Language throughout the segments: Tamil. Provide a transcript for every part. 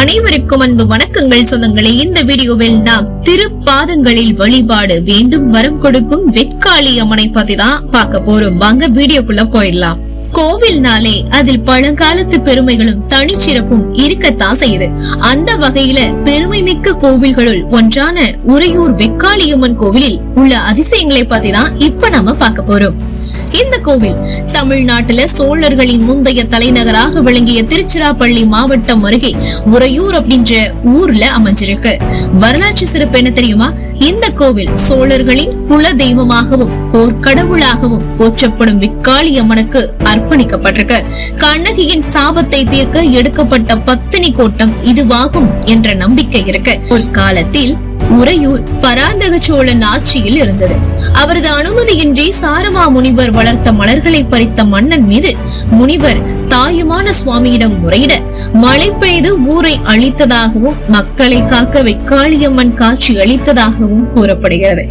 அனைவருக்கும் அன்பு வணக்கங்கள் சொந்தங்களே. இந்த வீடியோவில் நாம் திருப்பாதங்களில் வழிபாடு வேண்டும் வரம் கொடுக்கும் வெட்காளி அம்மனை பத்தி தான் பார்க்க போறோம். வாங்க வீடியோக்குள்ள போயிடலாம். கோவில்னாலே அதில் பழங்காலத்து பெருமைகளும் தனிச்சிறப்பும் இருக்கத்தான் செய்யுது. அந்த வகையில பெருமை மிக்க கோவில்களுள் ஒன்றான உறையூர் வெட்காளியம்மன் கோவிலில் உள்ள அதிசயங்களை பத்தி தான் இப்ப நம்ம பார்க்க போறோம். இந்த கோவில் தமிழ்நாட்டுல சோழர்களின் முந்தைய தலைநகராக விளங்கிய திருச்சிராப்பள்ளி மாவட்டம் அருகே உறையூர் அப்படின்ற ஊர்ல அமைஞ்சிருக்கு. வரலாற்று சிறப்பு என்ன தெரியுமா? இந்த கோவில் சோழர்களின் குல தெய்வமாகவும் போர்க்கடவுளாகவும் போற்றப்படும் வெட்காளி அம்மனுக்கு அர்ப்பணிக்கப்பட்டிருக்கு. கண்ணகியின் சாபத்தை தீர்க்க எடுக்கப்பட்ட பத்தினி கோட்டம் இதுவாகும் என்ற நம்பிக்கை இருக்கு. ஒரு காலத்தில் உறையூர் பராந்தக சோழன் ஆட்சியில் இருந்தது. அவரது அனுமதியின்றி சாரமா முனிவர் வளர்த்த மலர்களை பறித்த மன்னன் மீது முனிவர் தாயுமான சுவாமியிடம் முறையிட மழை பெய்து ஊரை அழித்ததாகவும் மக்களை காக்க வெட்காளியம்மன் காட்சி அளித்ததாகவும் கூறப்படுகிறது.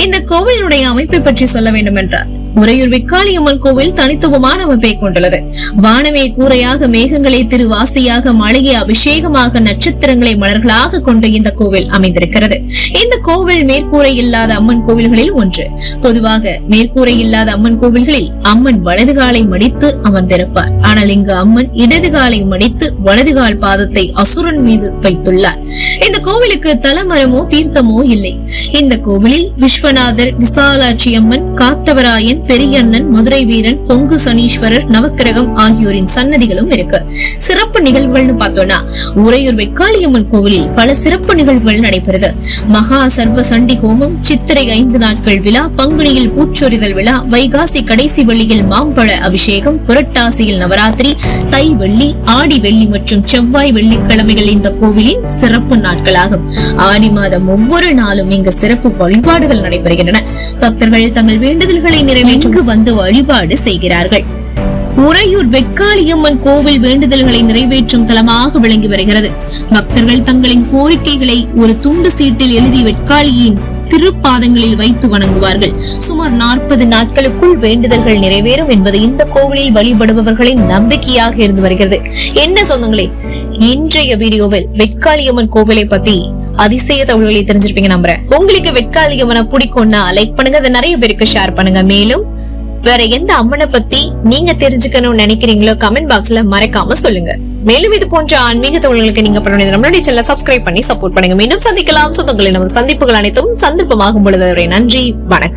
இந்த கோவிலுடைய அமைப்பை பற்றி சொல்ல வேண்டும் என்றார் உறையூர் வெட்காளியம்மன் கோவில் தனித்துவமான அமைப்பை கொண்டுள்ளது. வானமே கூரையாக, மேகங்களை திருவாசியாக, மழையை அபிஷேகமாக, நட்சத்திரங்களை மலர்களாக கொண்டு இந்த கோவில் அமைந்திருக்கிறது. இந்த கோவில் மேற்கூரை இல்லாத அம்மன் கோவில்களில் ஒன்று. பொதுவாக மேற்கூரை இல்லாத அம்மன் கோவில்களில் அம்மன் வலது காலை மடித்து அமர்ந்திருப்பார். ஆனால் இங்கு அம்மன் இடது காலை மடித்து வலது கால் பாதத்தை அசுரன் மீது வைத்துள்ளார். இந்த கோவிலுக்கு தலமரமோ தீர்த்தமோ இல்லை. இந்த கோவிலில் விஸ்வநாதர், விசாலாட்சி அம்மன், காத்தவராயன், பெரியண்ணன், மதுரை வீரன், பொங்கு சனீஸ்வரர், நவக்கிரகம் ஆகியோரின் சன்னதிகளும் இருக்கு. சிறப்பு நிகழ்வுகள்னு பார்த்தோம்னா உறையூர் வெட்காளியம்மன் கோவிலில் பல சிறப்பு நிகழ்வுகள் நடைபெறுது. மகா சர்வ சண்டி ஹோமம், சித்திரை 5 நாட்கள் விழா, பங்குனியில் பூச்சொரிதல் விழா, வைகாசி கடைசி வெள்ளியில் மாம்பழ அபிஷேகம், புரட்டாசியில் நவராத்திரி, தை வெள்ளி, ஆடி வெள்ளி மற்றும் செவ்வாய் வெள்ளிக்கிழமைகள் இந்த கோவிலின் சிறப்பு நாட்களாகும். ஆடி மாதம் ஒவ்வொரு நாளும் இங்கு சிறப்பு வழிபாடுகள் நடைபெறுகின்றன. பக்தர்கள் தங்கள் வேண்டுதல்களை நிறைவேற்ற வந்து வழிபாடு செய்கிறார்கள். உறையூர் வெட்காளியம்மன் கோவில் வேண்டுதல்களை நிறைவேற்றும் தலமாக விளங்கி வருகிறது. பக்தர்கள் தங்களின் கோரிக்கைகளை ஒரு துண்டு சீட்டில் எழுதி வெட்காளியின் திருப்பாதங்களில் வைத்து வணங்குவார்கள். சுமார் 40 நாட்களுக்குள் வேண்டுதல்கள் நிறைவேறும் என்பது இந்த கோவிலில் வழிபடுபவர்களின் நம்பிக்கையாக இருந்து வருகிறது. என்ன சொந்தங்களே, இன்றைய வீடியோவில் வெட்காளியம்மன் கோவிலை பத்தி அதிசய தகவல்களை தெரிஞ்சிருப்பீங்க நம்புறேன். உங்களுக்கு வெட்காளியம்மனை பிடிக்கும்னா லைக் பண்ணுங்க, அதை நிறைய பேருக்கு ஷேர் பண்ணுங்க. மேலும் வேற எந்த அம்மனை பத்தி நீங்க தெரிஞ்சுக்கணும்னு நினைக்கிறீங்களோ கமெண்ட் பாக்ஸ்ல மறக்காம சொல்லுங்க. மேலும் இது போன்ற ஆன்மீக தகவல்களுக்கு நீங்க நம்மளுடைய சேனலை சப்ஸ்கிரைப் பண்ணி சப்போர்ட் பண்ணுங்க. மீண்டும் சந்திக்கலாம் சொந்தங்களே. நமது சந்திப்புகள் அனைத்தும் சந்தர்ப்பமாகும் பொழுது நன்றி, வணக்கம்.